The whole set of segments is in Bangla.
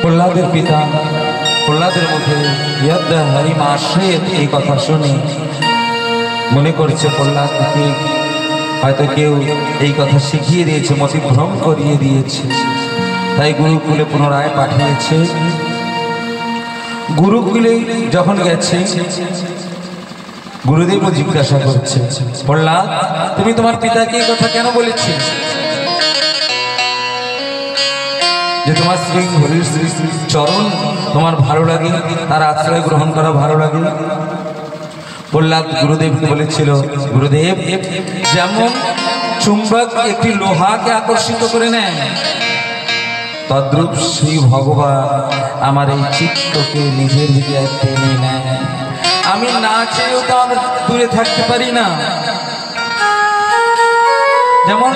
প্রহ্লাদের পিতা প্রহ্লাদের মুখে ইয়দ্ হরিম আশ্রয়েত এই কথা শুনে মনে করছে প্রহ্লাদকে হয়তো কেউ এই কথা শিখিয়ে দিয়েছে, মতিভ্রম করিয়ে দিয়েছে, তাই গুরুকুলে পুনরায় পাঠিয়েছে। গুরুকুলে যখন গেছে গুরুদেব জিজ্ঞাসা করছে, প্রহ্লাদ তুমি তোমার পিতাকে এই কথা কেন বলেছি যে তোমার শ্রী হরির শ্রী চরণ তোমার ভালো লাগে, তার আশ্রয় গ্রহণ করা ভালো লাগে? প্রহ্লাদ গুরুদেবকে বলেছিল, গুরুদেব যেমন চুম্বক একটি লোহাকে আকর্ষিত করে নেয়, তদ্রূপ শ্রী ভগবান আমার এই চিত্তকে নিজের দিকে টেনে নেয়। আমি না চেয়েও তো আমি দূরে থাকতে পারি না। যেমন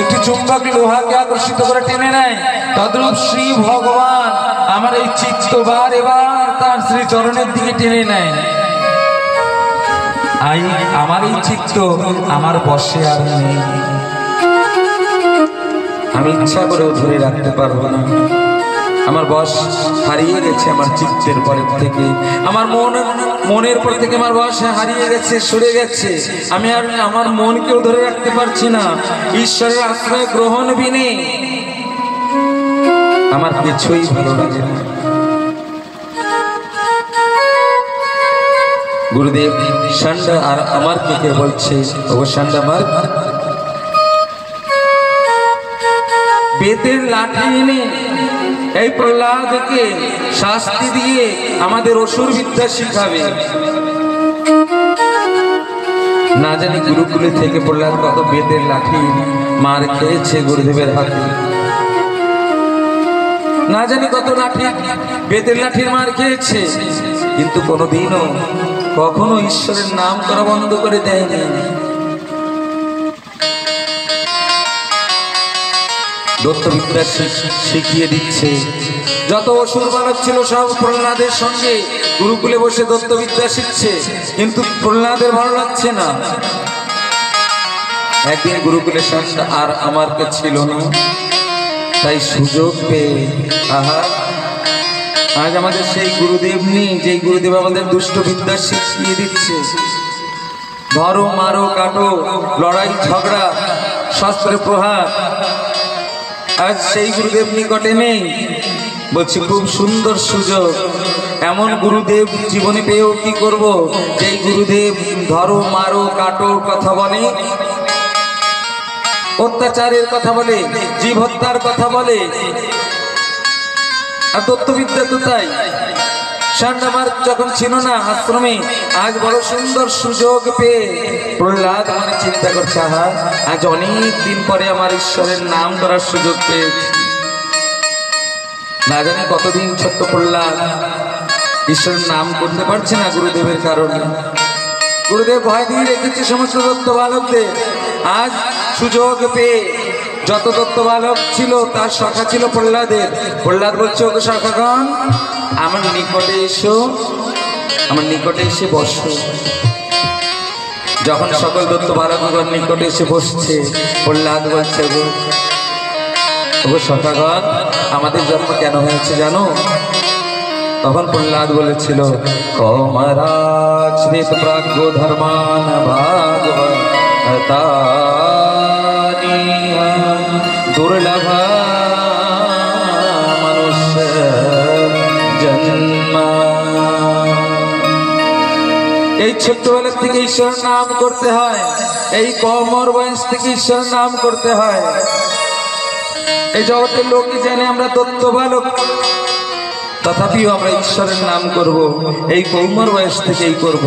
একটি চুম্বক লোহাকে আকর্ষিত করে টেনে নেয়, তদ্রূপ শ্রী ভগবান আমার এই চিত্ত বার এবার তার শ্রী চরণের দিকে টেনে নেয়। আমার এই চিত্ত আমার বশে আর নেই, আমি ইচ্ছা করেও ধরে রাখতে পারবো না। আমার বশ হারিয়ে গেছে আমার চিত্তের পরের থেকে, আমার মনের পর থেকে আমার বশ হারিয়ে গেছে, সরে গেছে। আমি আর আমার মনকেও ধরে রাখতে পারছি না। ঈশ্বরের আশ্রয় গ্রহণ বিনে আমার কিছুই ভালো লাগে না। গুরুদেব ষণ্ড আর আমার কে বলছে, ও ষণ্ড আমার বেতের লাঠি এনে এই প্রহ্লাদকে শাস্তি দিয়ে আমাদের অসুর বিদ্যা শিখাবে। না জানি গুরুকুলে থেকে প্রহ্লাদ কত বেতের লাঠি মার খেয়েছে গুরুদেবের হাতে, না জানি কত লাঠি বেতের লাঠির মার খেয়েছে, কিন্তু কোনোদিনও কখনো ঈশ্বরের নাম করা বন্ধ করে দেয়নি। দত্তবিদ্যা শিখিয়ে দিচ্ছে। যত অসুর বালক ছিল সব প্রহ্লাদের সঙ্গে গুরুকুলে বসে দত্তবিদ্যা শিখছে, কিন্তু প্রহ্লাদের ভালো লাগছে না। একদিন গুরুকুলে ষণ্ড আর আমার কে ছিল না, তাই সুযোগ পেয়ে আজ আমাদের সেই গুরুদেব নেই, যেই গুরুদেব আমাদের দুষ্ট বিদ্যা শিখিয়ে দিচ্ছে। ধরো মারো কাটো, লড়াই ঝগড়া, শস্ত্রের প্রহার, আজ সেই গুরুদেব নিকটে নেই। বলছি খুব সুন্দর সুযোগ, এমন গুরুদেব জীবনে পেয়েও কি করব? যেই গুরুদেব ধরো মারো কাটো কথা বলে, অত্যাচারের কথা বলে, জীব হত্যার কথা বলে। আর তত্ত্ববিদ্যা তো তাই। ষণ্ড আমার যখন ছিল না আশ্রমে, আজ বড় সুন্দর সুযোগ পেয়ে প্রহ্লাদ মনে চিন্তা করছে, আজ অনেক দিন পরে আমার ঈশ্বরের নাম করার সুযোগ পেয়েছি। না জানি কতদিন ছোট্ট প্রহ্লাদ ঈশ্বরের নাম করতে পারছে না গুরুদেবের কারণে। গুরুদেব ভয় দিয়ে রেখেছে সমস্ত দত্ত বালকদের। আজ সুযোগ পেয়ে যত দত্ত বালক ছিল তার শাখা ছিল প্রহ্লাদের। প্রহ্লাদ বলছে, ওকে শাখাগণ আমার নিকটে এসো, আমার নিকটে এসে বসো। যখন সকল দত্ত বালকগণ নিকটে এসে বসছে, প্রহ্লাদ বলছে, ওগো শাখাগণ আমাদের জন্ম কেন হয়েছে জানো? তখন প্রহ্লাদ বলেছিল, কমরাশ্রিত প্রাজ্ঞ ধর্মান ভাগবতানি দুর্লভ মনুষ্য জন্ম। এই ছোট্টবেলা থেকে ঈশ্বরের নাম করতে হয়, এই কমর বয়স থেকে ঈশ্বরের নাম করতে হয়। এই জগতের লোকই জানে আমরা দত্ত বালক, তথাপিও আমরা ঈশ্বরের নাম করব, এই কৌমার বয়স থেকেই করব।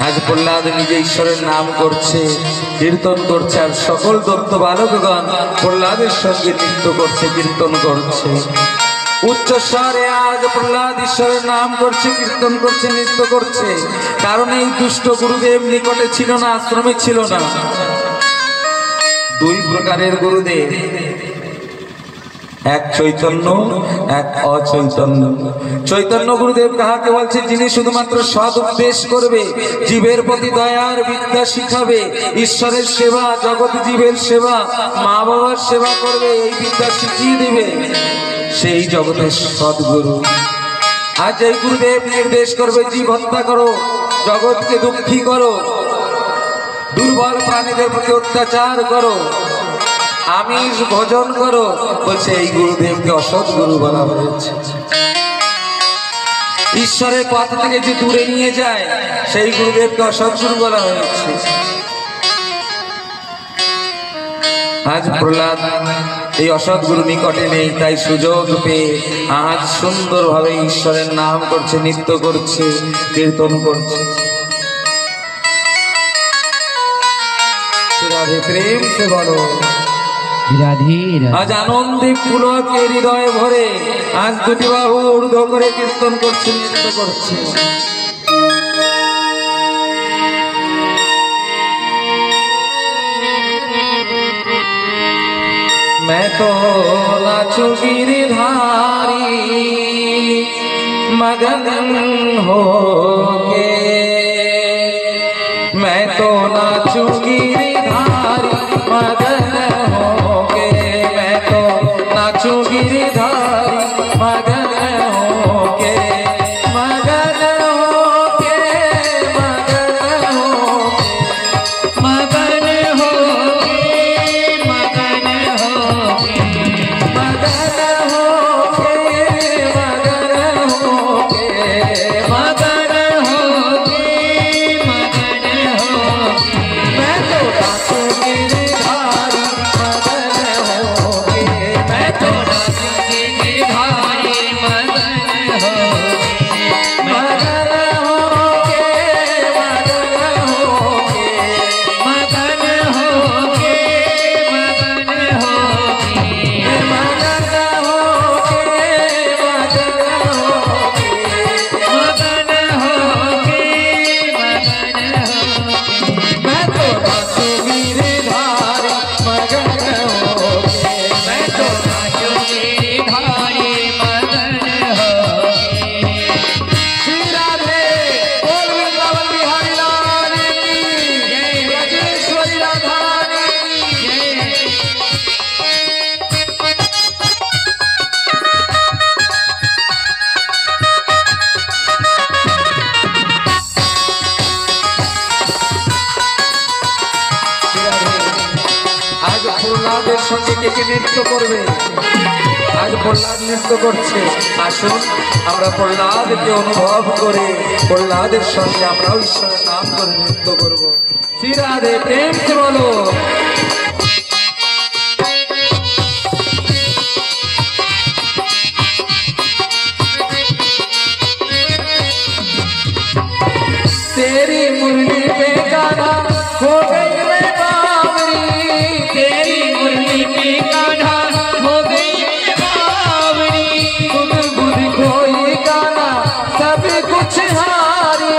আজ প্রহ্লাদ নিজে ঈশ্বরের নাম করছে, কীর্তন করছে, আর সকল দত্ত বালকগণ প্রহ্লাদের সঙ্গে নৃত্য করছে, কীর্তন করছে। উচ্চস্বরে আজ প্রহ্লাদ ঈশ্বরের নাম করছে, কীর্তন করছে, নৃত্য করছে। কারণ এই দুষ্ট গুরুদেব নিকটে ছিল না, আশ্রমে ছিল না। দুই প্রকারের গুরুদেব, এক চৈতন্য এক অচৈতন্য। চৈতন্য গুরুদেব কাহাকে বলছে? যিনি শুধুমাত্র সৎ উপদেশ করবে, জীবের প্রতি দয়ার বিদ্যা শিখাবে, ঈশ্বরের সেবা, জগৎ জীবের সেবা, মা বাবার সেবা করবে, এই বিদ্যা শিখিয়ে দেবে, সেই জগতের সদ্গুরু। আজ এই গুরুদেব নির্দেশ করবে জীব হত্যা করো, জগৎকে দুঃখী করো, দুর্বল প্রাণীদের প্রতি অত্যাচার করো, আমিষ ভোজন করো, বলছে এই গুরুদেবকে অসৎ গুরু বলা হয়েছে। ঈশ্বরের পথ থেকে যে দূরে নিয়ে যায় সেই গুরুদেবকে অসৎ গুরু বলা হয়েছে। আজ প্রহ্লাদ এই অসৎ গুরু নিকটে নেই, তাই সুযোগ পেয়ে আজ সুন্দরভাবে ঈশ্বরের নাম করছে, নৃত্য করছে, কীর্তন করছে। রাধে প্রেম সে বলো আজ আনন্দে পুলকে হৃদয়ে ভরে আজ দুটি বাহু ঊর্ধ্ব করে কীর্তন করছে, নৃত্য করছে। मैं तो नाचू गिरधारी मगन होके, मैं तो नाचू गिरधारी मगन होके, मैं तो नाचू गिरधारी मगन होके, मगन होके, मगन होके, मगन होके, मगन होके, मगन होके, मगन होके, मगन होके, मगन होके, मैं तो नाचू गिरधारी मगन होके, मैं तो नाचू गिरधारी मगन होके, मगन होके, मगन होके, मगन होके, मगन होके, मगन होके, मगन होके, मगन होके, मैं तो नाचू गिरधारी मगन होके, मैं तो नाचू गिरधारी मगन होके। श्री राधे बोल वृंदावन बिहारी लाल की जय, राजेश्वरी राधा रानी की जय। আজ প্রহ্লাদের সঙ্গে কে কে নৃত্য করবে? আজ প্রহ্লাদ নৃত্য করছে, আসুন আমরা প্রহ্লাদকে অনুভব করে প্রহ্লাদের সঙ্গে আমরাও ঈশ্বরের নাম করে নৃত্য করব। শ্রী রাধে প্রেম সে বলো। तेरी मुरली पे गाना हो गई मैं बावरी, तेरी मुरली पे गाना हो गई मैं बावरी, सुध बुध खोई गाना सब कुछ हारी,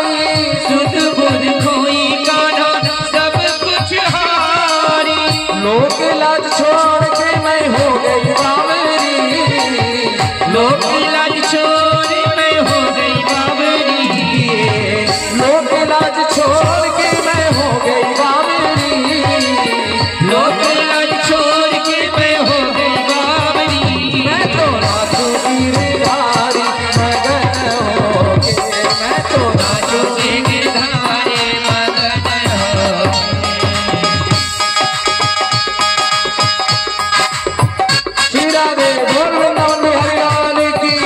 सुध बुध खोई गाना सब कुछ हारी, लोक लाज छोड़ के मैं हो गई बावरी, लोक लाज छोड़ मैं हो गई बावरी, लोक लाज छोड़ के मैं हो गई बावरी, लोक लाज छोड़ के मैं हो गई बावरी, मैं तो नाचू गिरधारी मगन होके, मैं तो नाचू गिरधारी मगन होके। श्री राधे बोल वृंदावन बिहारी लाल की।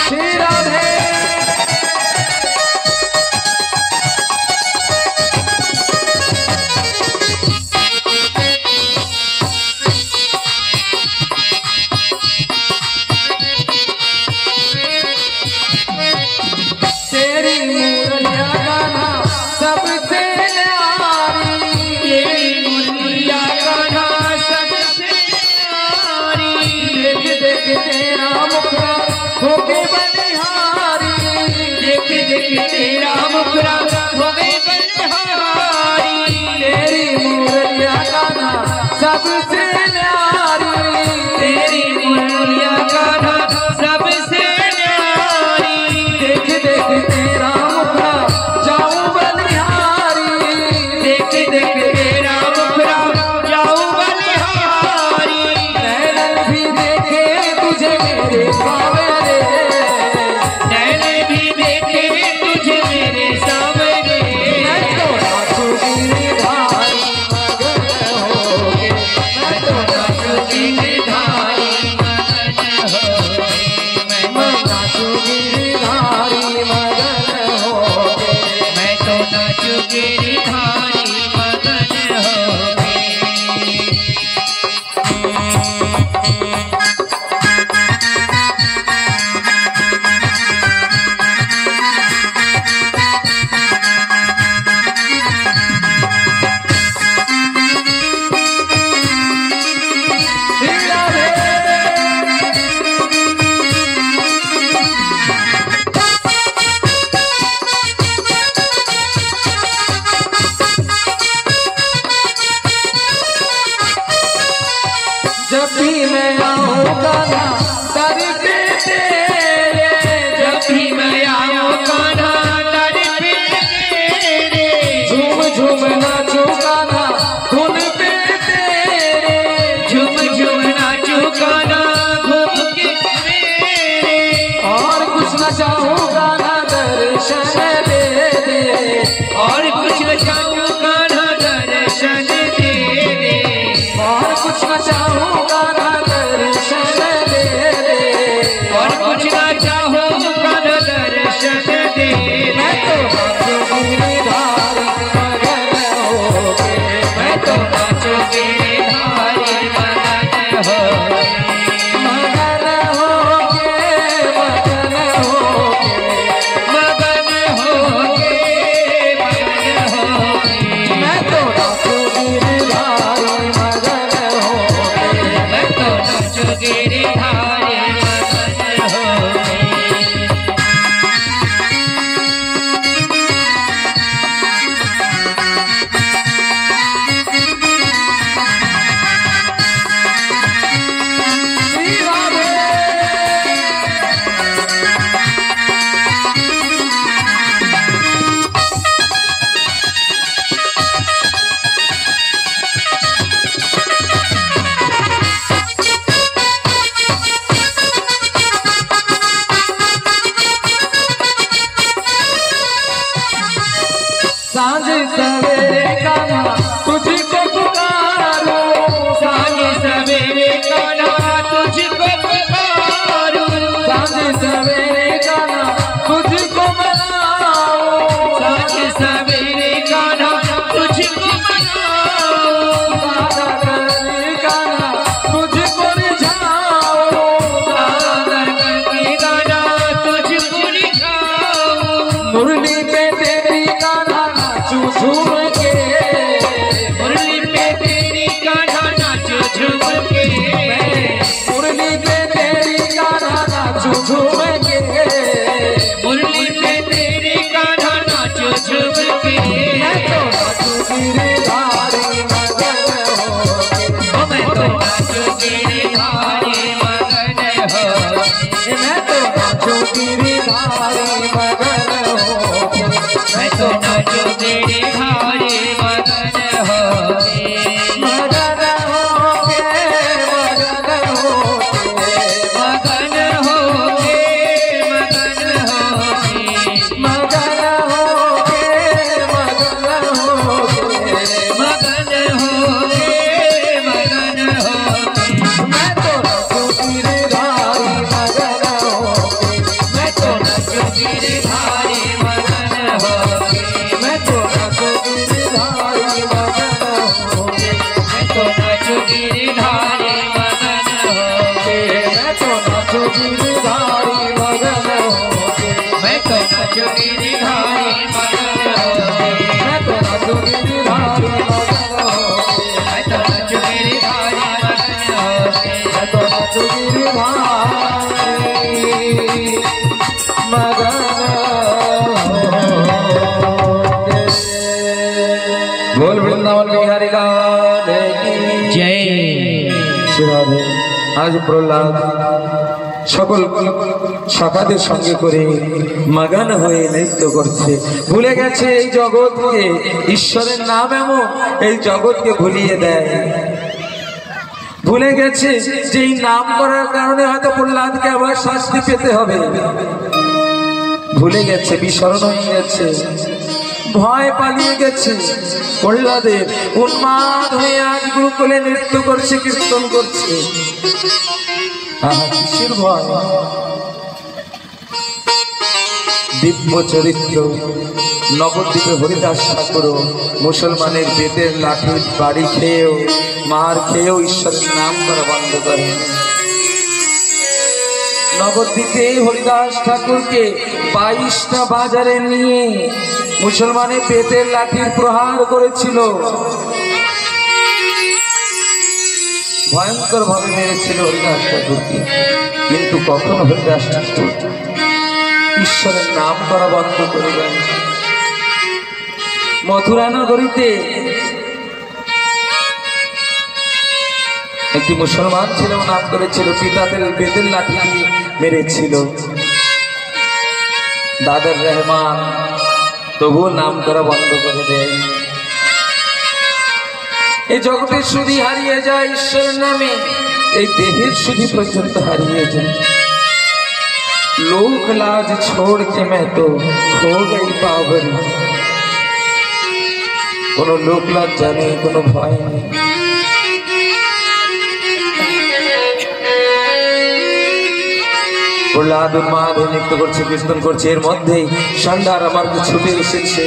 श्री राधे तेरी मुरलिया गाना सबसे न्यारी, तेरी मुरलिया गाना सबसे न्यारी, देख देख तेरा मुखड़ा हो गए बलिहारी, देख देख तेरा मुखड़ा हो गए बलिहारी, सबसे न्यारी तेरी मुरलिया कान्हा सबसे न्यारी देख देख तेरा मुखड़ा जाऊं बलिहारी देख देख तेरा मुखड़ा जाऊं बलिहारी नैन भी देखे तुझे मेरे सावरे नैन भी देखे तुझे मेरे सावरे मैं तो नाचूं गिरधारी मगन होके मैं तो नाचूं गिरधारी मगन होके मैं नाचूं गिरधारी मगन होके मैं तो नाचूं गिरधारी मगन होके जब भी मैं आऊँगा ना दर पे तेरे जब भी मैं आऊँगा ना दर पे तेरे झूम झूम नाचूंगा ना धुन पे तेरे झूम झूम नाचूंगा ना घूम के तेरे और कुछ न चाहूँगा ना दर्शन दे दे और कुछ न चाहूँगा ना दर्शन दे दे और कुछ न चाहूँगा ना दर्शन दे दे और कुछ न चाहूँगा ना दर्शन दे दे मैं तो नाचूं गिरधारी मगन होके मैं तो नाचूं गिरधारी मगन होके मगन होके मगन होके मगन होके मगन होके मैं तो नाचूं गिरधारी मगन होके मैं तो नाचूं गिरधारी मगन होके श्री राधे सांझ सवेरे कान्हा तुझको पुकारूं सांझ सवेरे कान्हा तुझको पुकारूं सांझ सवेरे कान्हा तुझको मनाऊं सांझ सवेरे कान्हा तुझको मनाऊं सादा करके कान्हा तुझको रिझाऊं सादा करके कान्हा तुझको रिझाऊं मुरली पे तेरी कान्हा नाचूं झूम के मुरली पे तेरी कान्हा नाचूं झूम के मुरली पे तेरी कान्हा नाचूं झूम के मुरली पे तेरी कान्हा नाचूं झूम के मैं तो नाचूं गिरधारी मगन होके मैं तो नाचूं गिरधारी मगन होके मैं तो नाचूं गिरधारी मगन होके मैं तो नाचूं गिरधारी मगन होके मगन होके मगन होके मगन होके मगन होके मगन होके मगन होके मगन होके मगन होके मैं तो नाचूं गिरधारी मगन होके मैं तो नाचूं गिरधारी मगन होके मैं तो नाचूं गिरधारी मगन होके मैं तो नाचूं गिरधारी मगन होके मैं तो नाचूं गिरधारी मगन होके मैं तो नाचूं गिरधारी मगन होके मैं तो नाचूं गिरधारी मगन होके मैं तो नाचूं गिरधारी मगन होके मैं तो नाचूं गिरधारी मगन होके। बोल वृंदावन बिहारी लाल की जय। আজ প্রহ্লাদ সকল সখাদের সঙ্গে করে মগন হয়ে নৃত্য করছে। ভুলে গেছে এই জগৎকে, ঈশ্বরের নাম এমন এই জগৎকে ভুলিয়ে দেয়। ভুলে গেছে যে এই নাম করার কারণে হয়তো প্রহ্লাদকে আবার শাস্তি পেতে হবে। ভুলে গেছে, বিস্মরণ হয়ে গেছে, ভয় পালিয়ে গেছে। প্রহ্লাদের উন্মাদ হয়ে আজ গুরুকুলে নৃত্য করছে, কীর্তন করছে। কিসের ভয়? দিব্য চরিত্র নবদ্বীপে হরিদাস ঠাকুর মুসলমানের বেতের লাঠির বাড়ি খেয়েও, মার খেয়েও ঈশ্বরের নাম করা বন্ধ করে। নবদ্বীপে হরিদাস ঠাকুরকে 22টা বাজারে নিয়ে মুসলমানের বেতের লাঠির প্রহার করেছিল, ভয়ঙ্কর ভাবে মেরেছিল হরিদাস ঠাকুরকে। কিন্তু কখনো হরিদাস ঠাকুর ঈশ্বরের নাম করা বন্ধ করে দেন। মথুরা নগরীতে একটি মুসলমান ছিল, নাম করেছিল পিতাদের বেতের লাঠি দিয়ে মেরেছিল দাদার রহমান, তবুও নাম করা বন্ধ করে দেয়। এই জগতের শুধু হারিয়ে যায় ঈশ্বরের নামে, এই দেহের শুধু পর্যন্ত হারিয়ে যায়। लोक लाज छोड़ के मैं तो खो गई पावरी। কোনো লোক লজ্জা নেই, কোনো ভয় নেই। প্রহ্লাদ উন্মাদ হয়ে নৃত্য করছে, কীর্তন করছে। এর মধ্যেই ষান্ডার আমার ছুটে এসেছে,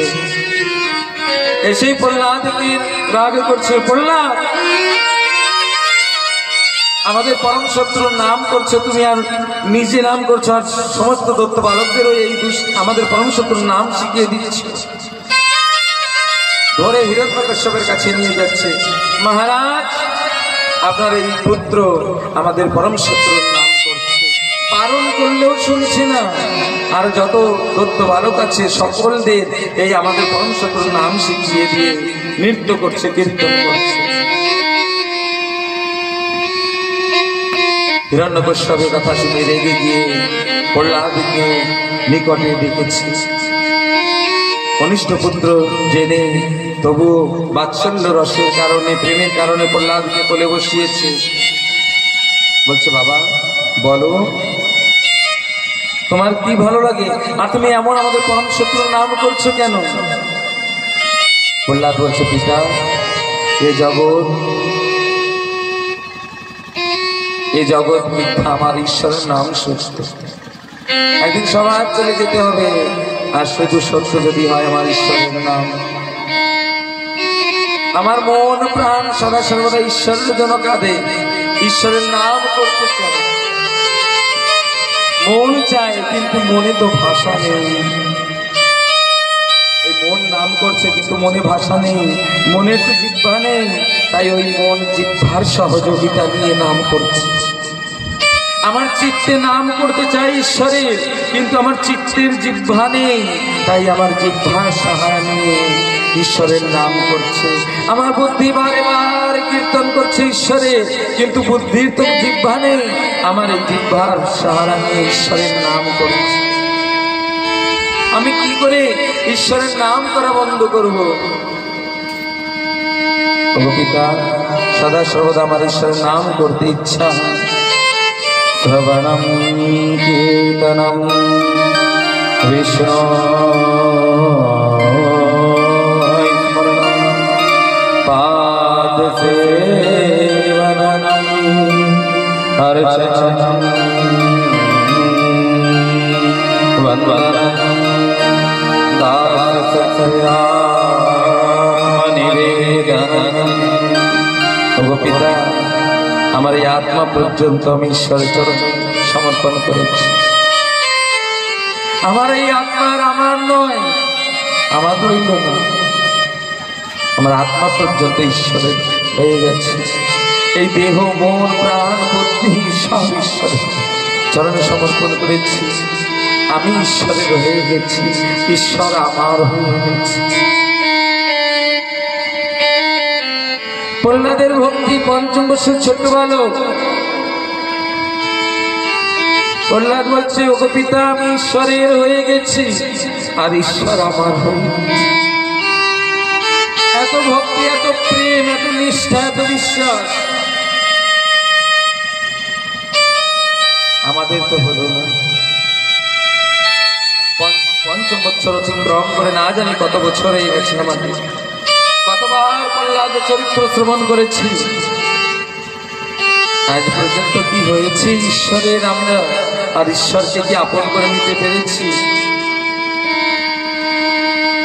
এসেই প্রহ্লাদকে রাগ করছে। প্রহ্লাদ, আমাদের পরম শত্রুর নাম করছো তুমি, আর নিজে নাম করছো, আর সমস্ত দত্ত বালকদেরও এই আমাদের পরম শত্রুর নাম শিখিয়ে দিচ্ছে। ধরে হিরণ্যকশ্যপের কাছে নিয়ে যাচ্ছে। মহারাজ, আপনার এই পুত্র আমাদের পরম শত্রুর নাম করছে, বারণ করলেও শুনছে না। আর যত দত্ত বালক আছে সকলদের এই আমাদের পরম শত্রুর নাম শিখিয়ে দিয়ে নৃত্য করছে, কীর্তন করছে। হিরণ্যকশ্যপের কথা শুনে রেগে গিয়ে প্রহ্লাদকে নিকটে ডেকেছে। কনিষ্ঠ পুত্র জেনে তবু বাৎসল্য রসের কারণে, প্রেমের কারণে প্রহ্লাদকে কোলে বসিয়েছে। বলছে, বাবা বলো তোমার কি ভালো লাগে, আর তুমি এমন আমাদের পরম শত্রুর নাম করছো কেন? প্রহ্লাদ বলছে, পিতা, এ জগৎ মিথ্যা, আমার ঈশ্বরের নাম সত্য। একদিন সবার চলে যেতে হবে, আর শুধু সত্য যদি হয় আমার ঈশ্বরের নাম। আমার মন প্রাণ সদা সর্বদা ঈশ্বরের জন্য কাঁদে, ঈশ্বরের নাম করতে চায়, মন চায়, কিন্তু মনে তো ভাষা নেই। এই মন নাম করছে কিন্তু মনে ভাষা নেই, মনের তো জিহ্বা নেই। তাই ওই মন জিহ্বার সহযোগিতা নিয়ে নাম করছে। আমার চিত্তে নাম করতে চাই ঈশ্বরের, কিন্তু আমার চিত্তের জিহ্বা নেই। তাই আমার জিহ্বার সাহায্য নিয়ে ঈশ্বরের নাম করছে। আমার বুদ্ধি বারে বার কীর্তন করছে ঈশ্বরের, কিন্তু বুদ্ধির তো জিহ্বা নেই। আমার এই জিহ্বার সাহারা নিয়ে ঈশ্বরের নাম করছে। আমি কি করে ঈশ্বরের নাম করা বন্ধ করব? পিতা, সদা সর্বদা আমার ঈশ্বরের নাম করতে ইচ্ছা। শ্রবণম কীর্তনম বিষ্ণু পাদ সেবনম অর্চনম বন্দনম দাস নিবেদনম। ওগো পিতা, আমার এই আত্মা পর্যন্ত আমি ঈশ্বরের চরণে সমর্পণ করেছি। আমার এই আত্মার আমার নয়, আমার রইল না, আমার আত্মা পর্যন্ত ঈশ্বরের হয়ে গেছে। এই দেহ, মন, প্রাণ, বুদ্ধি সব ঈশ্বরের চরণে সমর্পণ করেছি। আমি ঈশ্বরের হয়ে গেছি, ঈশ্বর আমার হয়ে গেছে। প্রহ্লাদের ভক্তি, ৫ম বর্ষের ছোট্ট বালক, প্রহ্লাদ বলছে, ওগো পিতা, আমি ঈশ্বরের হয়ে গেছি আর ঈশ্বর আমার হয়ে গেছে। এত ভক্তি, এত প্রেম, এত নিষ্ঠা, এত বিশ্বাস আমাদের তো হলো না। পঞ্চম বছর অতিক্রম করে না জানি কত বছর হয়ে গেছে আমাদের। কতবার প্রহ্লাদের চরিত্র শ্রবণ করেছি, আজ পর্যন্ত কি হয়েছে? ঈশ্বরের আমরা আর ঈশ্বরকে কি আপন করে নিতে পেরেছি?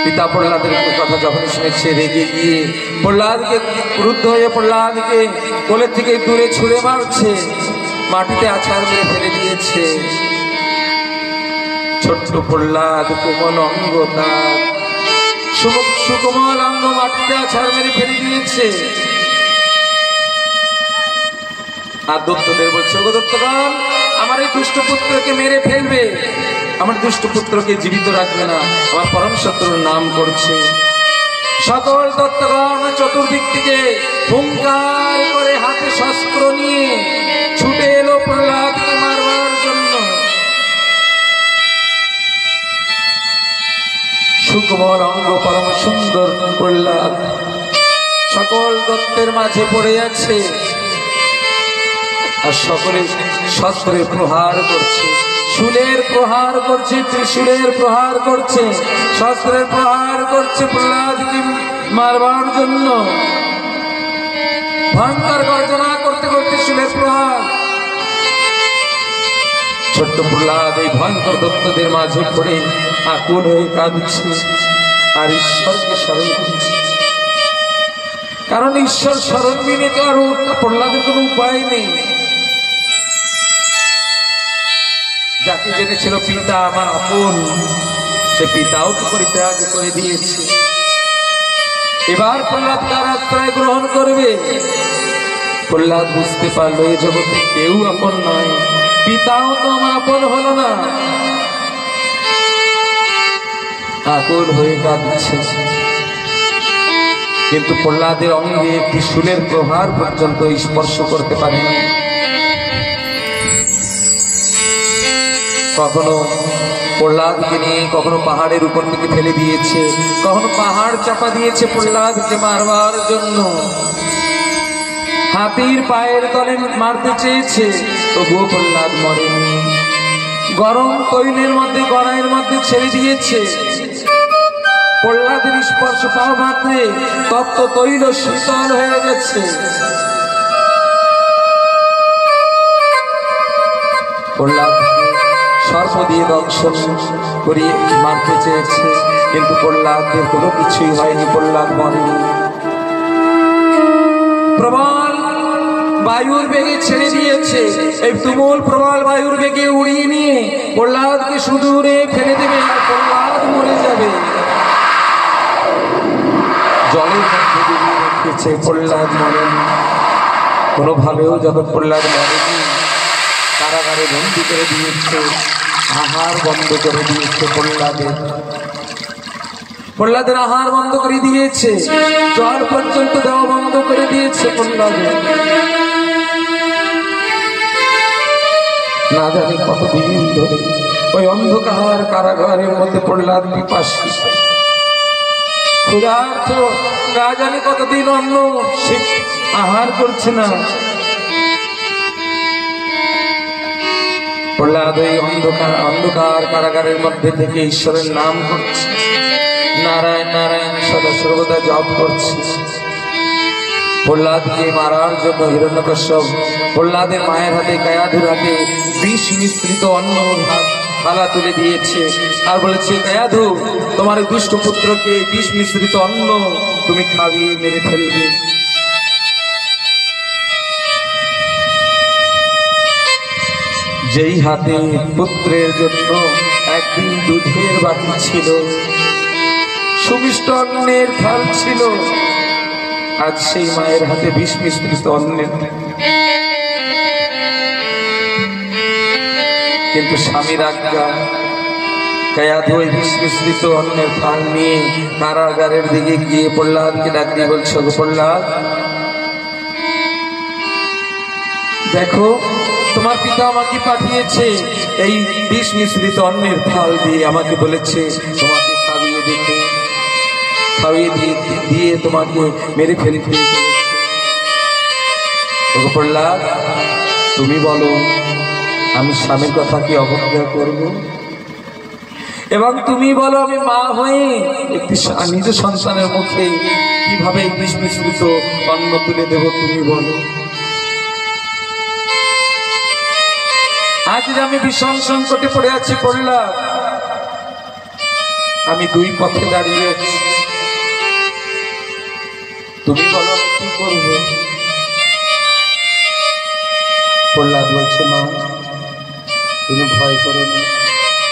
পিতা প্রহ্লাদের কথা যখন শুনেছে, রেগে গিয়ে প্রহ্লাদকে ক্রুদ্ধ হয়ে প্রহ্লাদকে কোলের থেকে দূরে ছুঁড়ে মারছে, মাটিতে আছাড় মেরে ফেলে দিয়েছে। ছোট্ট প্রহ্লাদ, কোমল অঙ্গ, তার সুকোমল অঙ্গ মাটিতে আছাড় মেরে ফেলে দিয়েছে। আর দত্তদের বলছে, ওগো দত্তগণ, আমার এই দুষ্ট পুত্রকে মেরে ফেলবে, আমার দুষ্ট পুত্রকে জীবিত রাখবে না, আমার পরম শত্রুর নাম করছে। সকল দত্তগণ চতুর্দিক থেকে হুঙ্কার করে হাতে শস্ত্র নিয়ে ছুটে এলো প্রহ্লাদকে মারবার জন্য। সুকোমল অঙ্গ, পরম সুন্দর প্রহ্লাদ সকল দত্তের মাঝে পড়ে আছে, আর সকলে শস্ত্রে প্রহার করছে, শূলের প্রহার করছে, ত্রিশূলের প্রহার করছে, শস্ত্রের প্রহার করছে প্রহ্লাদকে মারবার জন্য। ভয়ঙ্কর গর্জনা করতে করতে শূলের প্রহার। ছোট্ট প্রহ্লাদ এই ভয়ঙ্কর দত্তদের মাঝে পড়ে আকুল হয়ে কাঁদছে আর ঈশ্বরকে স্মরণ করছে। কারণ ঈশ্বর স্মরণ বিনে তো আর প্রহ্লাদের কোনো উপায় নেই। যাকে জেনেছিল পিতা আমার আপন, সে পিতাও তো পরিত্যাগ করে দিয়েছে। এবার প্রহ্লাদ তার আশ্রয় গ্রহণ করবে। প্রহ্লাদ বুঝতে পারলো এই জগতে কেউ আপন নয়, পিতাও তো আমার আপন হলো না। আকুল হয়ে কাঁদছে, কিন্তু প্রহ্লাদের অঙ্গে একটি শূলের প্রহার পর্যন্ত স্পর্শ করতে পারেনি। কখনো প্রহ্লাদকে নিয়ে কখনো পাহাড়ের উপর থেকে ফেলে দিয়েছে, কখনো পাহাড় চাপা দিয়েছে প্রহ্লাদকে মারবার জন্য। হাতির পায়ের তলে মারতে চেয়েছে, তবুও প্রহ্লাদ মরেনি। গরম তৈলের মধ্যে, গড়াইয়ের মধ্যে ছেড়ে দিয়েছে। প্রহ্লাদের স্পর্শ পাওয়া মাত্রে তপ্ত তৈল শীতল হয়ে গেছে। প্রহ্লাদ সর্প দিয়ে দংশন করিয়ে মারতে চেয়েছে, কিন্তু প্রহ্লাদের কোনো কিছুই হয়নি, প্রহ্লাদ মরেনি। প্রবল বায়ুর বেগে ছেড়ে দিয়েছে, এই তুমুল প্রবল বায়ুর বেগে উড়িয়ে নিয়ে প্রহ্লাদকে সুদূরে ফেলে দেবে আর প্রহ্লাদ মরে যাবে। জলের মধ্যে ডুবিয়ে রেখেছে, প্রহ্লাদ মরেনি। কোনোভাবেও যখন প্রহ্লাদ মরেনি, কারাগারে বন্দি করে দিয়েছে, আহার বন্ধ করে দিয়েছে প্রহ্লাদের আহার বন্ধ করে দিয়েছে, জল পর্যন্ত দেওয়া বন্ধ করে দিয়েছে প্রহ্লাদের। না জানি কতদিন ধরে ওই অন্ধকার কারাগারের মধ্যে প্রহ্লাদ পিপাসী, ক্ষুধার্ত, না জানি কতদিন অন্ন আহার করছে না। প্রহ্লাদ ওই অন্ধকার কারাগারের মধ্যে থেকে ঈশ্বরের নাম করছে, নারায়ণ নারায়ণ সদা সর্বদা জপ করছে। প্রহ্লাদকে মারার জন্য হিরণ্যকশ্যপ প্রহ্লাদের মায়ের হাতে, কায়াধুর হাতে বিষ মিশ্রিত অন্ন থালা তুলে দিয়েছে আর বলেছে, কায়াধু, তোমার দুষ্ট পুত্রকে বিষ মিশ্রিত অন্ন তুমি খাইয়ে মেরে ফেলবে। যেই হাতে পুত্রের জন্য একদিন দুধের বাটি ছিল, সুমিষ্ট অন্নের থাল ছিল, আজ সেই মায়ের হাতে বিষ মিশ্রিত অন্নের। কিন্তু স্বামীর আজ্ঞা, কায়াধু ওই বিষ মিশ্রিত অন্নের থাল নিয়ে কারাগারের দিকে গিয়ে প্রহ্লাদকে ডাক দিয়ে বলছে, প্রহ্লাদ, দেখো তোমার পিতা আমাকে পাঠিয়েছে এই বিষ মিশ্রিত অন্নের থাল দিয়ে, আমাকে বলেছে তোমাকে খাইয়ে দিতে, খাইয়ে দিয়ে তোমাকে মেরে ফেলতে বলেছে। প্রহ্লাদ, তুমি বলো আমি স্বামীর কথা কি অবজ্ঞা করব? এবং তুমি বলো আমি মা হয়ে একটি নিজ সন্তানের মুখে কিভাবে এই বিষ মিশ্রিত অন্ন তুলে দেব? তুমি বলো। আজ যে আমি ভীষণ সংকটে পড়ে আছি প্রহ্লাদ, আমি দুই পথে দাঁড়িয়ে আছি, তুমি বলো আমি কি করবো? প্রহ্লাদ বলছে মা তুমি ভয় করো না,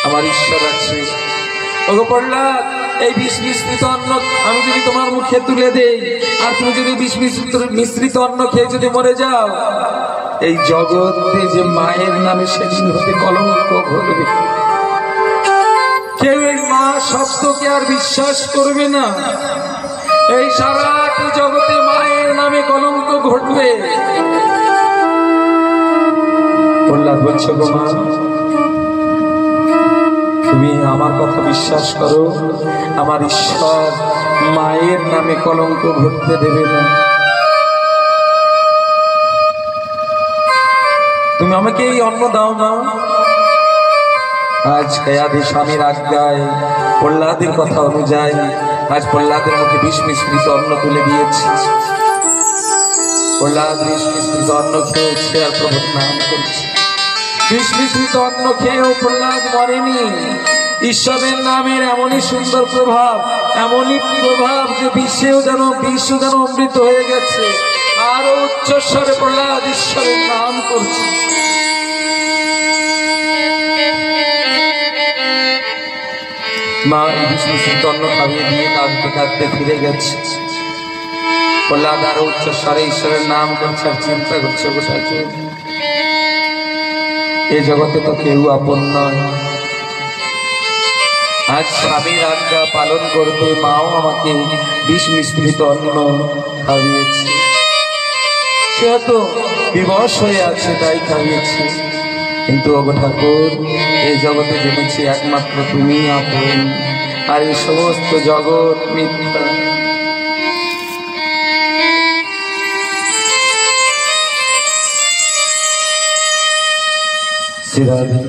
আমার ঈশ্বর আছে। ওগো প্রহ্লাদ, এই বিষ মিশ্রিত অন্ন আমি যদি তোমার মুখে তুলে দেই আর তুমি যদি বিষ মিশ্রিত অন্ন খেয়ে যদি মরে যাও, এই জগতে যে মায়ের নামে সেদিন হতে কলঙ্ক ঘটবে। কেউ এই মা শব্দকে আর বিশ্বাস করবে না। এই সারাটি জগতে মায়ের নামে কলঙ্ক ঘটবে। প্রহ্লাদ বলছে গো মা, তুমি আমার কথা বিশ্বাস করো, আমার ঈশ্বর মায়ের নামে কলঙ্ক ঘটতে দেবে না। তুমি আমাকে এই অন্ন দাও না। আজ কেয়াদি স্বামীর আজ্ঞায় প্রহ্লাদের কথা অনুযায়ী আজ প্রহ্লাদের মুখে বিষ মিশ্রিত অন্ন তুলে দিয়েছি। প্রহ্লাদ বিষ মিশ্রিত অন্ন খেয়েছে আর প্রভুর নাম করছে। বিষ মিশ্রিত অন্ন খেয়েও প্রহ্লাদ মরেনি। ঈশ্বরের নামের এমনই সুন্দর প্রভাব, এমনই প্রভাব যে বিশ্ব যেন অমৃত হয়ে গেছে। আরো উচ্চস্বরে প্রহ্লাদ ঈশ্বরের নাম করছে। মা এই বিষ মিশ্রিত অন্ন খাইয়ে দিয়ে কাঁদতে কাঁদতে ফিরে গেছে। প্রহ্লাদ আরো উচ্চস্বরে ঈশ্বরের নাম করছে আর চিন্তা করছে, বসাচ্ছে এই জগতে তো কেউ আপন নয়। আজ স্বামীর আজ্ঞা পালন করতে মাও আমাকে বিষ মিশ্রিত অন্ন খাইয়েছে। সে তো বিবশ হয়ে আছে তাই খাইয়েছে, কিন্তু ওগো ঠাকুর এই জগতে জেনেছি একমাত্র তুমি আপন, আর এই সমস্ত জগৎ মিথ্যা। শ্রীরাধে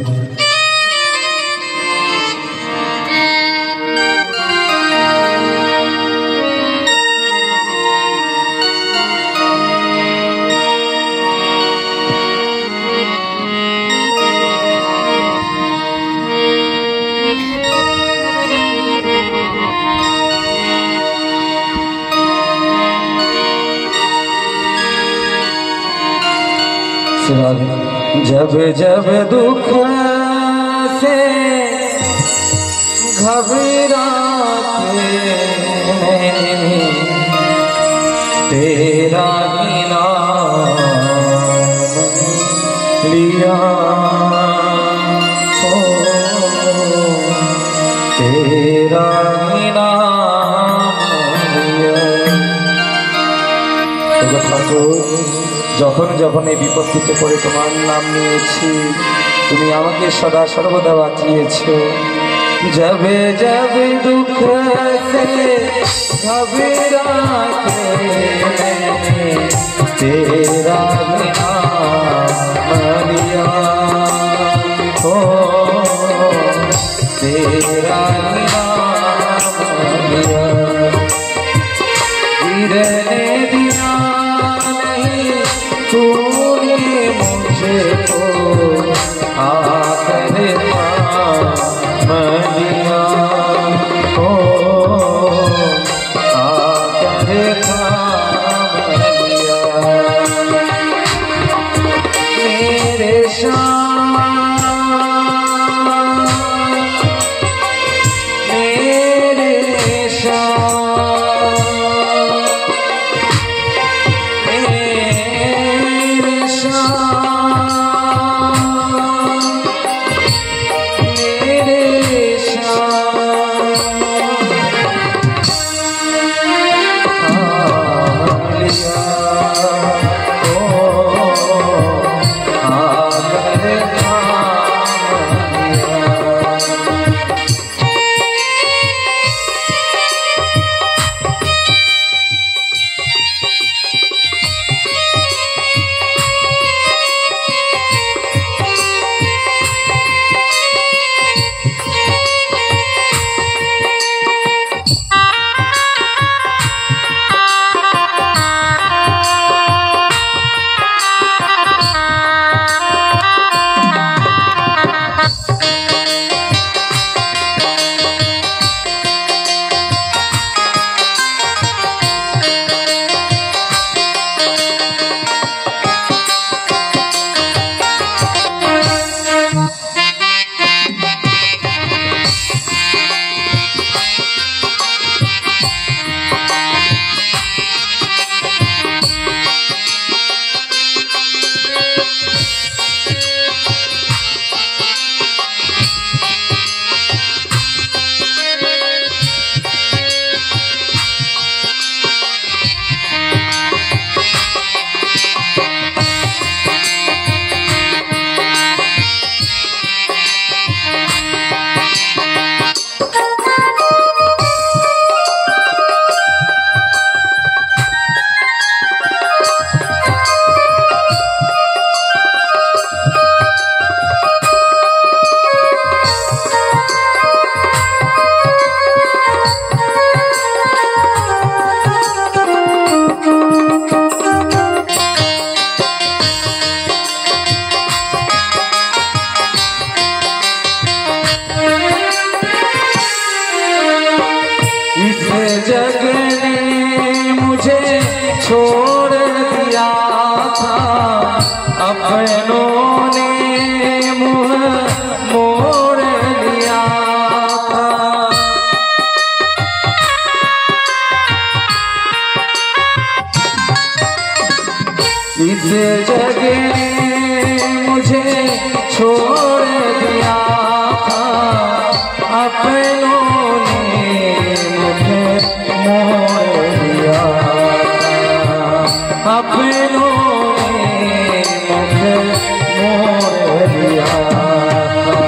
जब जब दुख से घबराते तेरा ही नाम लिया हो, तेरा ही नाम लिया। যখন যখন এই বিপত্তিতে পড়ে তোমার নাম নিয়েছি, তুমি আমাকে সদা সর্বদা বাঁচিয়েছো। যাবে যাবে দুঃখ সে ঘবরাতে তেরা নাম লিয়া हो, तेरा नाम लिया। गिरने दिया तूने मुझको आकर थाम लिया हो, आकर थाम लिया। इस जग ने मुझे छोड़ दिया था, अपनों ने मुँह मोड़ लिया था। इस जग ने मुझे छोड़ दिया था, अपनों ने मुझे मोड़ लिया था, अपनों ने मुझे मोड़ लिया था।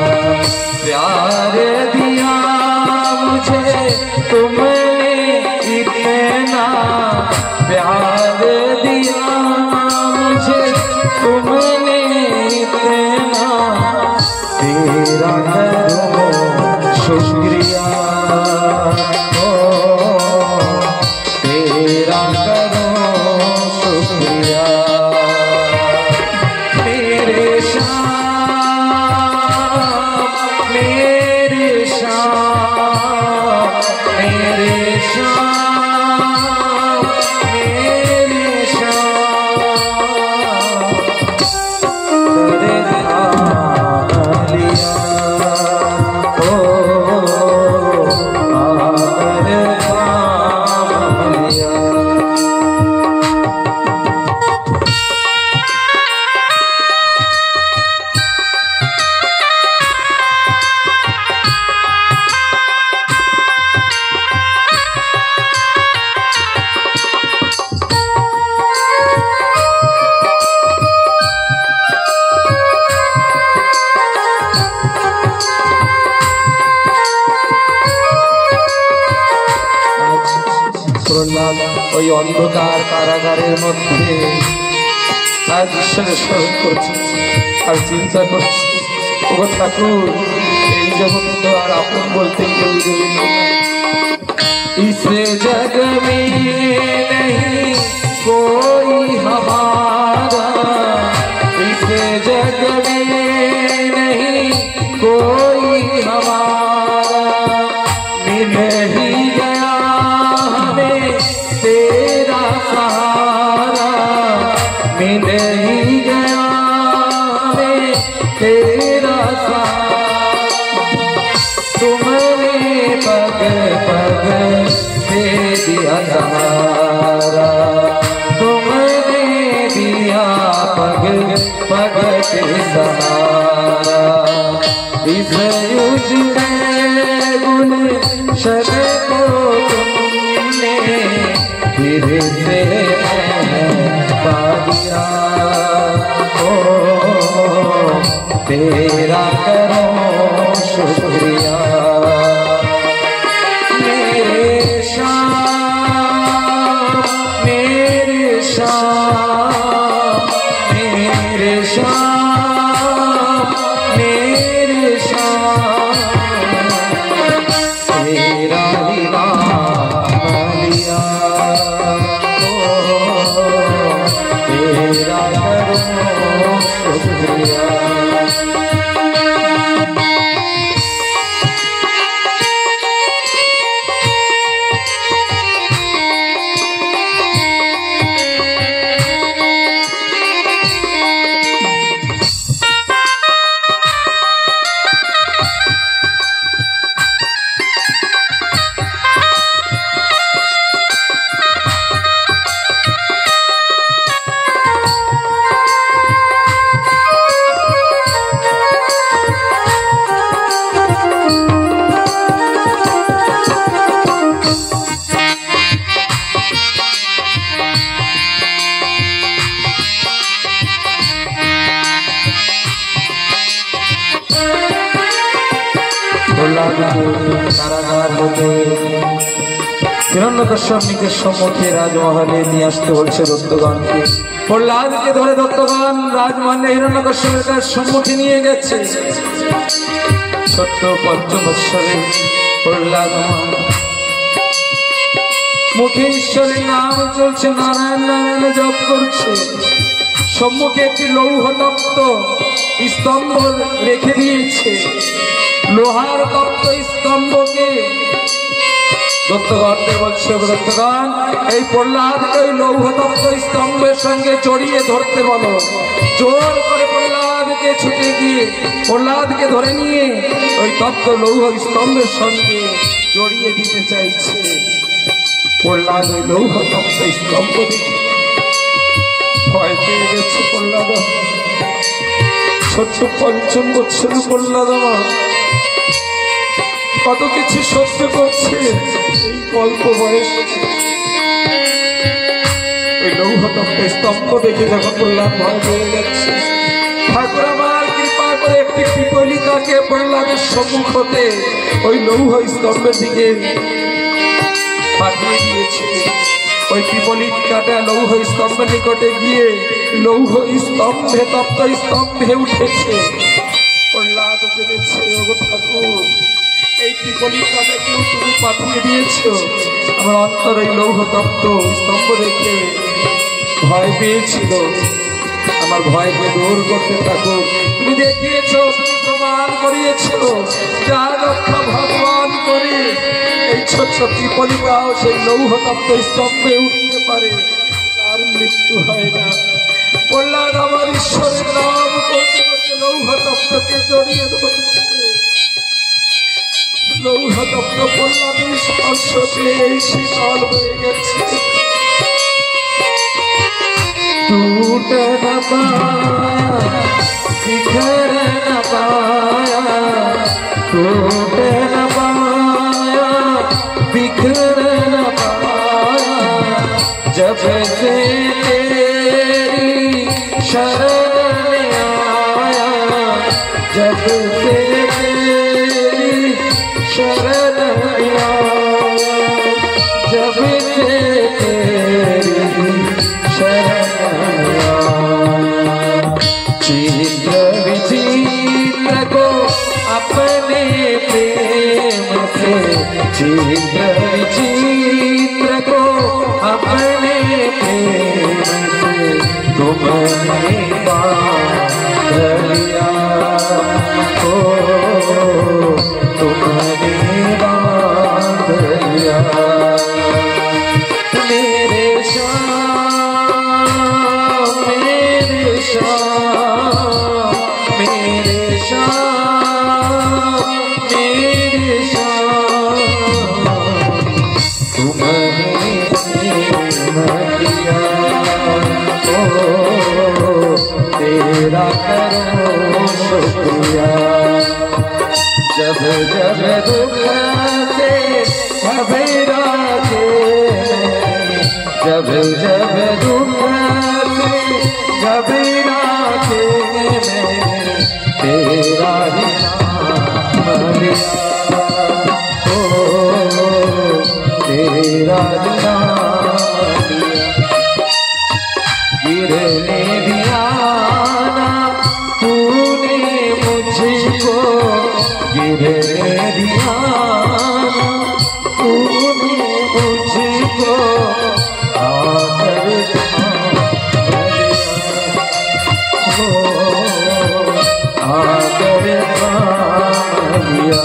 प्यार दिया मुझे तुमने इतना, प्यार दिया मुझे तुमने इतना, तेरा करो शुक्रिया, ओ तेरा करो शुक्रिया। मेरे श्याम, मेरे श्याम, मेरे श्याम, मेरे श्याम, तेरे नाम लिया, ओ तेरे नाम लिया। প্রহ্লাদ ওই অন্ধকার কারাগারের মধ্যে আজ ঈশ্বরের স্মরণ করছে আর চিন্তা করছে, ও ঠাকুর এই জগৎ তো আর আপন বলতে কেউ রইল না। इस जग में नहीं कोई हमारा, इस जग में नहीं कोई हमारा, मिल ही गया हमें तेरा सहारा, मिल ही गया हमें तेरा सहारा। तुमने पग पग दे दिया सहारा, तुमने दिया पग पग के सहारा। इस युग में गुलशन को तुमने फिर से पा दिया, ओ तेरा करो शुक्रिया। मेरे श्याम, मेरे श्याम, मेरे श्याम, मेरे श्याम, तेरा ही नाम लिया, ओ तेरा करो शुक्रिया। কারাগার হতে হিরণ্যকশ্যপ নিজের সম্মুখে রাজমহলে নিয়ে আসতে বলছে দত্তগণকে। প্রহ্লাদকে ধরে দত্তগণ রাজমহলে হিরণ্যকশ্যপের তার সম্মুখে নিয়ে গেছে। ছোট্ট পঞ্চবৎসরে প্রহ্লাদ মুখে ঈশ্বরের নাম চলছে, নারায়ণ নারায়ণ জপ করছে। সম্মুখে একটি লৌহ তপ্ত স্তম্ভ রেখে দিয়েছে। লোহার তপ্ত স্তম্ভকে দত্তগণকে বলছে, দত্তগণ এই প্রহ্লাদকে ওই লৌহতপ্ত স্তম্ভের সঙ্গে জড়িয়ে ধরতে বলো। জোর করে প্রহ্লাদকে ছুটে গিয়ে প্রহ্লাদকে ধরে নিয়ে ওই তপ্ত লৌহ স্তম্ভের সঙ্গে জড়িয়ে দিতে চাইছে। প্রহ্লাদ ওই লৌহতপ্ত স্তম্ভ দেখে ভয় পেয়ে গেছে। প্রহ্লাদ ছোট্ট ৫ বছরের প্রহ্লাদ আমার কত কিছু সহ্য করছে এই অল্প বয়সে। ওই লৌহতপ্ত স্তম্ভ দেখে যখন প্রহ্লাদ ভয় পেয়ে যাচ্ছে, ঠাকুর আমার কৃপা করে একটি পিপলিকাকে প্রহ্লাদের সম্মুখ হতে ওই লৌহ স্তম্ভের দিকে পাঠিয়ে দিয়েছে। ওই পিপলিকাটা লৌহ স্তম্ভের নিকটে গিয়ে লৌহ স্তম্ভে তপ্ত স্তম্ভে উঠেছে। প্রহ্লাদ জেনেছে, ওগো ঠাকুর এই পিপলিকাটাকেও তুমি পাঠিয়ে দিয়েছ। আমার অন্তর এই লৌহ তপ্ত স্তম্ভ দেখে ভয় পেয়েছিল। আমার ভয়কে দূর করতে থাকো। তুমি দেখিয়েছ, তুমি প্রমাণ করিয়েছ, যার রক্ষা ভগবান করে এই ছোট্ট পিপলিকাও সেই লৌহ তপ্ত স্তম্ভে উঠতে পারে, তার মৃত্যু হয় না। প্রহ্লাদ আমার ঈশ্বরের নাম করতে করতে লৌহ তপ্তকে জড়িয়ে ধরছে। লৌহতপ্ত প্রহ্লাদের স্পর্শে এই শীতল হয়ে গেছে। टूट न पाया बिखर न पाया, टूट न पाया बिखर न पाया, जब से तेरी शरण में आया, जब से तेरी शरण में आया, जब से तेरी शरण चित्र विचित्र को अपने प्रेम से, चित्र विचित्र को अपने प्रेम से तुमने बांध लिया, ओ तुमने बांध लिया। मेरे श्याम मेरे श्याम मेरे श्याम मेरे श्याम, तुमने प्रेम किया, ओ तेरा करो शुक्रिया। जब जब दुख से घबराते, जब जब दुख से घबराते तेरा ही नाम लिया, ओ तेरा ही नाम लिया। गिरने दिया ना तूने मुझको, गिरने दिया ना तूने मुझको, आकर आकर लिया।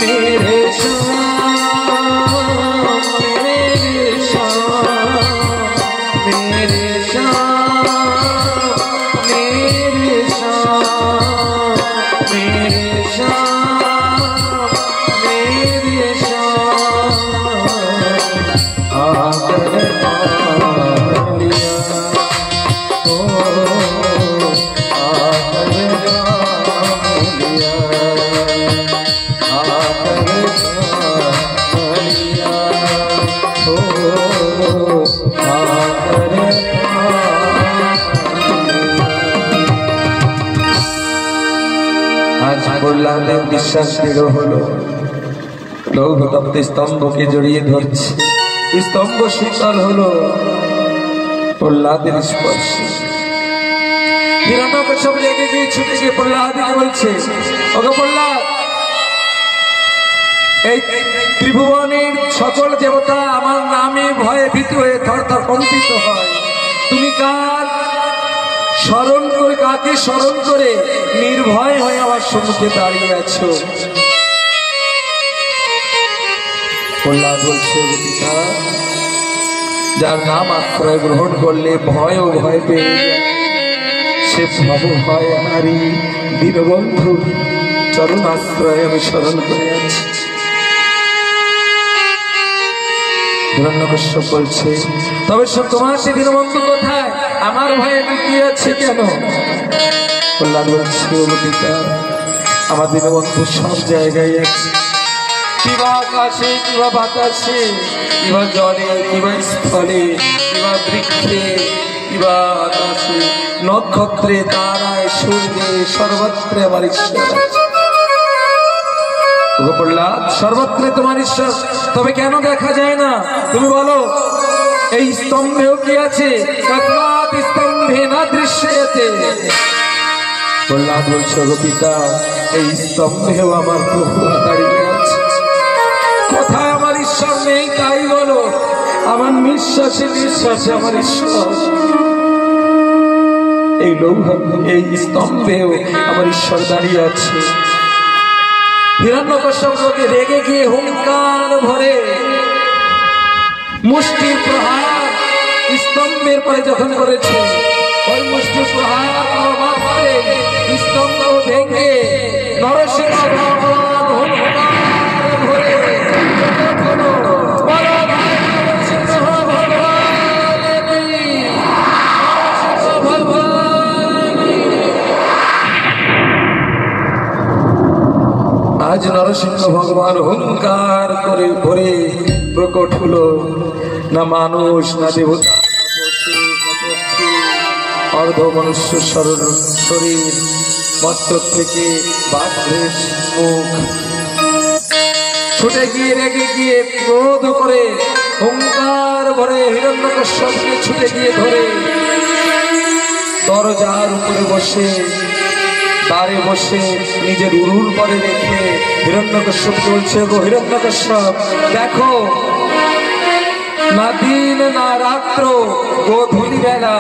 मेरे श्याम मेरे श्याम मेरे श्याम मेरे श्याम मेरे श्याम मेरे श्याम, आकर लिया, ओ आकर लिया, आकर लिया, ओ आकर आज প্রহ্লাদের বিশ্বাস দৃঢ় হলো। লৌহতপ্ত স্তম্ভকে জড়িয়ে ধরছে, স্তম্ভ শীতল হলো প্রহ্লাদের স্পর্শে। হিরণ্যকশ্যপ রেগে গিয়ে ছুটে গিয়ে প্রহ্লাদকে বলছে, ওগো প্রহ্লাদ, এই ত্রিভুবনের সকল দেবতা আমার নামে ভয়ে ভীত হয়ে থরথর কম্পিত হয়। তুমি কার স্মরণ করে, কাকে স্মরণ করে নির্ভয় হয়ে আমার সম্মুখে দাঁড়িয়ে আছো? প্রহ্লাদ বলছে পিতা, যার নাম আশ্রয় গ্রহণ করলে ভয় ও ভয় পেয়ে যায়, সে ভব ভয় হারি দীনবন্ধু চরণ আশ্রয় আমি স্মরণ করে আছি। হিরণ্যকশ্যপ বলছে, তবে তোমার সে দীনবন্ধু কোথায়? আমার ভয়ে লুকিয়ে আছে কেন? প্রহ্লাদ বলছে, পিতা, আমার দীনবন্ধু সব জায়গায় আছে, কিবা আকাশে, কিবা বাতাসে, কিবা জলে, কিবা স্থলে, কিবা বৃক্ষে, কিবা আকাশে, নক্ষত্রে, তারায়, সূর্যে, সর্বত্রে আমার ঈশ্বর আছে। প্রহ্লাদ, সর্বত্রে তোমার ঈশ্বর, তবে কেন দেখা যায় না তুমি বলো? এই স্তম্ভেও কি আছে? কস্মাৎ স্তম্ভে না দৃশ্যেতে। প্রহ্লাদ বলছে, পিতা, এই স্তম্ভেও আমার প্রভু দাঁড়িয়ে আছে। কোথায় আমার ঈশ্বর নেই তাই বলো? আমার নিঃশ্বাসে নিঃশ্বাসে আমার ঈশ্বর। এই লৌহ, এই স্তম্ভেও আমার ঈশ্বর দাঁড়িয়ে আছে। হিরণ্যকশ্যপকে রেগে গিয়ে হুঙ্কার ভরে মুষ্টির প্রহার স্তম্ভের পরে যখন করেছে, ওই মুষ্টির প্রহার মাত্রে স্তম্ভ ভেঙে নরসিংহ ভগবান হুঙ্কার ভরে আজ নরসিংহ ভগবান হুঙ্কার করে ভরে প্রকট হলো। না মানুষ, না দেবতা, অর্ধ মনুষ্য শরীর, মস্তক থেকে বাঘের মুখ, ছুটে গিয়ে রেগে গিয়ে ক্রোধ করে হুঙ্কার ভরে হিরণ্যকশ্যপকে ছুটে গিয়ে ধরে দরজার উপরে বসে, দ্বারে বসে নিজের উরুর পরে রেখে হিরণ্যকশ্যপ বলছে, গো হিরণ্যকশ্যপ, দেখো, না দিন না রাত্র, গোধূলি বেলা,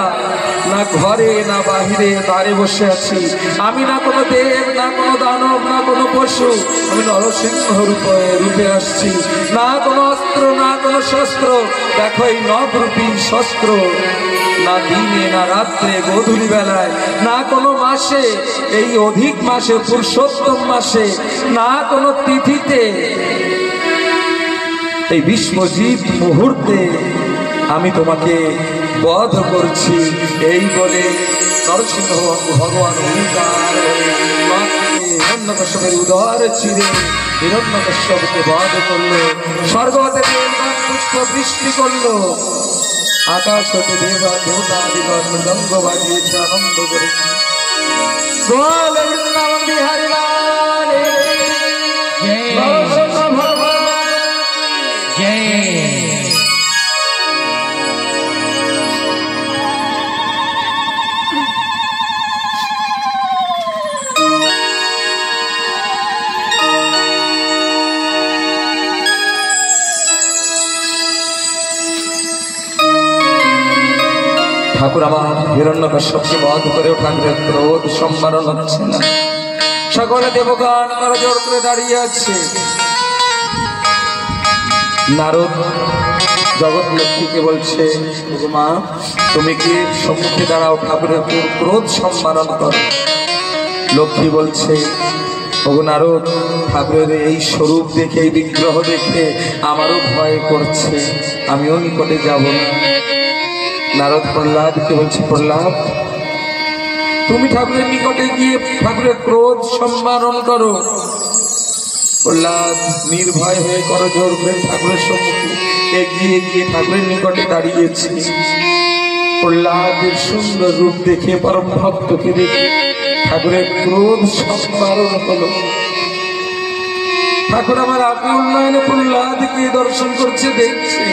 না ঘরে না বাহিরে দ্বারে বসে আছি আমি। না কোনো দেব, না কোনো দানব, না কোনো পশু, আমি নরসিংহ রূপে আসছি। না কোনো অস্ত্র, না কোনো শস্ত্র, দেখো এই নবরূপী শস্ত্র। না দিনে না রাত্রে, গোধূলি বেলায়, না কোনো মাসে, এই অধিক মাসে, পুরুষোত্তম মাসে, না কোনো তিথিতে, এই বিশ্বজিৎ মুহূর্তে আমি তোমাকে বধ করছি। এই বলে নরসিংহ ভগবান হুঙ্কার হিরণ্যকশ্যপের উদর চিরে হিরণ্যকশ্যপকে বধ করলো। স্বর্গ হতে পুষ্প বৃষ্টি করলো, আকাশ হতে দেবতাদিগণ মৃদঙ্গ বাজিয়েছে, আনন্দ করেছে। বল বৃন্দাবন বিহারী লাল ঠাকুর আমার হিরণ্যকশ্যপকে বধ করেও ঠাকুরের ক্রোধ সম্মানন হচ্ছে না। সকলে দেবগণ করজোড় করে দাঁড়িয়ে আছে। নারদ জগৎ লক্ষ্মীকে বলছে, মা, তুমি কি সম্মুখে দাঁড়াও, ঠাকুরের ক্রোধ সম্মানন করো। লক্ষ্মী বলছে, ওগো নারদ, ঠাকুরের এই স্বরূপ দেখে, এই বিগ্রহ দেখে আমারও ভয় করছে, আমিও নিকটে যাব না। নারদ প্রহ্লাদকে বলছে, প্রহ্লাদ, তুমি ঠাকুরের নিকটে গিয়ে ঠাকুরের ক্রোধ সম্মানন করো। প্রহ্লাদ নির্ভয় হয়ে করজোড় করে ঠাকুরের সম্মুখে এগিয়ে গিয়ে ঠাকুরের নিকটে দাঁড়িয়েছে। প্রহ্লাদের সুন্দর রূপ দেখে, পরম ভক্তকে দেখে ঠাকুরের ক্রোধ সম্মানন হলো। ঠাকুর আমার আকুল নয়নে প্রহ্লাদকে দর্শন করছে, দেখছে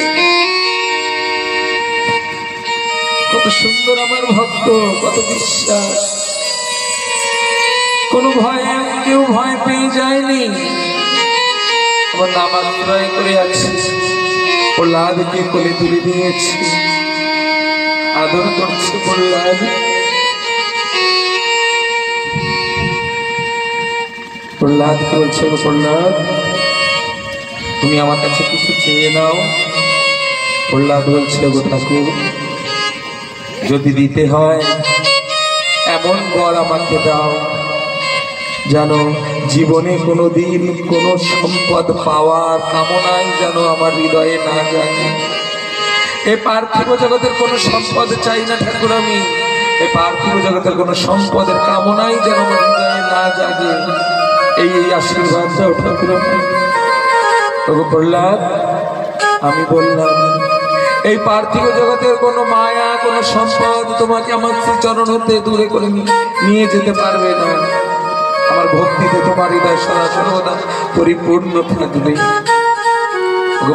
কত সুন্দর আমার ভক্ত, কত বিশ্বাস, কোন ভয়ে কেউ ভয় পেয়ে যায়নি, আমার নাম আশ্রয় করে আছে। প্রহ্লাদকে কোলে তুলে নিয়েছে, আদর করছে। প্রহ্লাদ প্রহ্লাদকে বলছে, প্রহ্লাদ, তুমি আমার কাছে কিছু চেয়ে নাও। প্রহ্লাদ বলছে, গো ঠাকুর, যদি দিতে হয় এমন বর আমাকে দাও যেন জীবনে কোনোদিন কোনো সম্পদ পাওয়ার কামনাই যেন আমার হৃদয়ে না জাগে। এই পার্থিব জগতের কোনো সম্পদ চাই না ঠাকুর, আমি এই পার্থিব জগতের কোনো সম্পদের কামনাই যেন আমার হৃদয়ে না জাগে। এই আশীর্বাদ দাও ঠাকুর। প্রহ্লাদ, আমি বললাম এই পার্থিব জগতের কোনো মায়া কোনো সম্পদ তোমাকে আমার চরণ হতে দূরে করে নিয়ে যেতে পারবে না। আমার ভক্তিতে তোমার হৃদয় সদা সর্বদা পরিপূর্ণ থাকবে।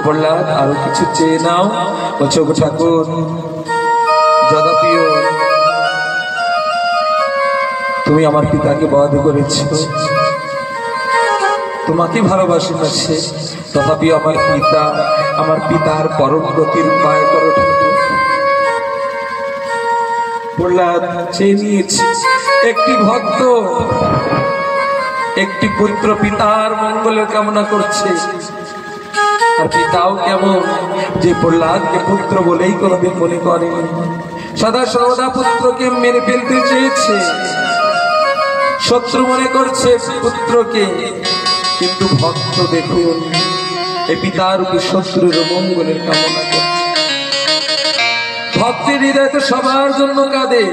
প্রহ্লাদ, আরো কিছু চেয়ে নাও। বলছো, গো ঠাকুর, যদ্যপি তুমি আমার পিতাকে বধ করেছ, তোমাকে ভালোবাসি না সে, তথাপি আমার পিতার পরম গতির উপায় করো ঠাকুর। প্রহ্লাদ চেয়ে নিয়েছে, একটি ভক্ত একটি পুত্র পিতার মঙ্গলের কামনা করছে। আর পিতাও কেমন, যে প্রহ্লাদকে পুত্র বলেই কোনোদিন মনে করে, সদা সর্বদা পুত্রকে মেরে ফেলতে চেয়েছে, শত্রু মনে করছে পুত্রকে। কিন্তু ভক্ত দেখুন, এই পিতার উপর শত্রুর মঙ্গলের কামনা করছে। ভক্তের হৃদয় তো সবার জন্য কাঁদে,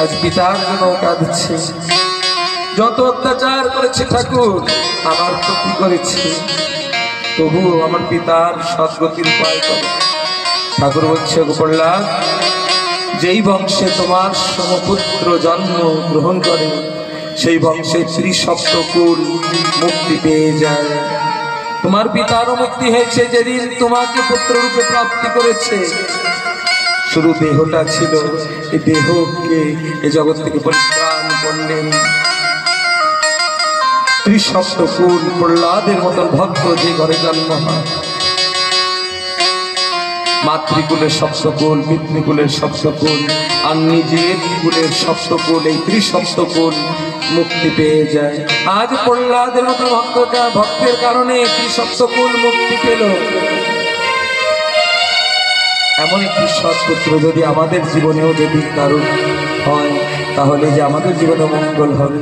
আজ পিতার জন্য কাঁদছে। যত অত্যাচার করেছে ঠাকুর, আমার ক্ষতি করেছে, তবুও আমার পিতার সদ্গতির উপায় করে। ঠাকুর বলছে, গো প্রহ্লাদ, যেই বংশে তোমার সমপুত্র জন্ম গ্রহণ করে, সেই বংশে ত্রিসপ্তকুল মুক্তি পেয়ে যায়। তোমার পিতারও মুক্তি হয়েছে যেদিন তোমাকে পুত্ররূপে প্রাপ্তি করেছে। শুধু দেহটা ছিল, এই দেহকে এ জগৎ থেকে পরিত্রাণ করলেন। ত্রিসপ্তকুল প্রহ্লাদের মতন ভক্ত যে ঘরে জন্ম হয়, মাতৃকুলের সপ্তকুল, পিতৃকুলের সপ্তকুল, আর নিজের কুলের সপ্তকুল, এই ত্রিসপ্তকুল মুক্তি পেয়ে যায়। আজ প্রহ্লাদের মতো ভক্তের কারণে ত্রিসপ্তকুল মুক্তি পেল। এমন একটি সৎপুত্র যদি আমাদের জীবনেও যদি কারণ হয়, তাহলে যে আমাদের জীবনে মঙ্গল হবে,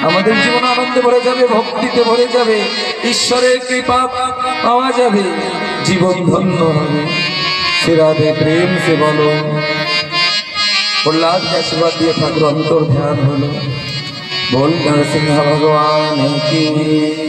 আমাদের জীবন আনন্দে ভরে যাবে, ভক্তিতে ভরে যাবে, ঈশ্বরের কৃপা পাওয়া যাবে, জীবন ধন্য হবে। সে রাধে প্রেম সে বলো। প্রহ্লাদকে আশীর্বাদ দিয়ে ঠাকুর অন্তর ধ্যান হলো। बोल नरसिंह भगवान की।